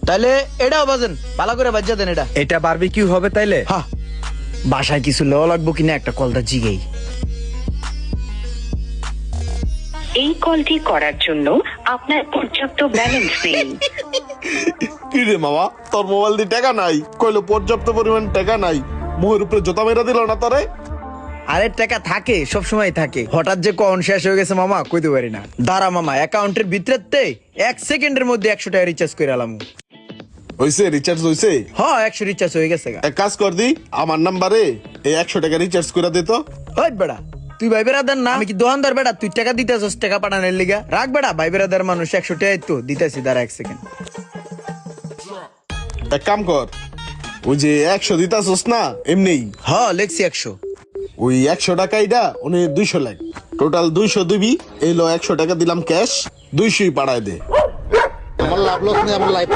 তাহলে এটাও বাজেন, ভালো করে বাজ্যা দেন এটা। এটা বারবিকিউ হবে তাইলে? হ্যাঁ, বাসায় কিছু লওয়া লাগবো কিনা একটা কলটা জিগেই। এই কলটি করার জন্য আপনার পর্যাপ্ত ব্যালেন্স নেই। কি রে মামা, তোর মোবাইল দিয়ে টাকা নাই, কইলো পর্যাপ্ত পরিমাণ টাকা নাই, মুহের উপরে জোতা মেরা দিল না তোরে? আরে টাকা থাকে, সব সময় থাকে, হঠাৎ যে কখন শেষ হয়ে গেছে মামা কইতে পারি না। দাঁড়া মামা, অ্যাকাউন্টের ভিতরে 1 সেকেন্ডের মধ্যে 100 টাকা রিচার্জ করে আলাম। হইছে রিচার্জ হইছে? হ্যাঁ 100 রিচার্জ হয়ে গেছে গা। এক কাজ কর দি, আমার নাম্বারে এই 100 টাকা রিচার্জ করে দে তো। ওই বেড়া, তুই ভাই বেড়াদার না, আমি কি দোকানদার বেড়া? তুই টাকা দিতেছস টাকা পাঠানোর লিগা? রাখ বেড়া, ভাই বেড়াদার মানুষ 100 টাকাই তো দিতেছি, দাঁড়া 1 সেকেন্ড। এক কাম কর, ওই যে 100 দিতাছস না এমনি, হ্যাঁ লেখছি 100। ওই 100 টাকা এটা উনি 200 লাগ, টোটাল 200 দিবি। এই লো 100 টাকা দিলাম ক্যাশ, 200ই পাঠায় দে। আমার লাভ লস নেই, আমার লাইফ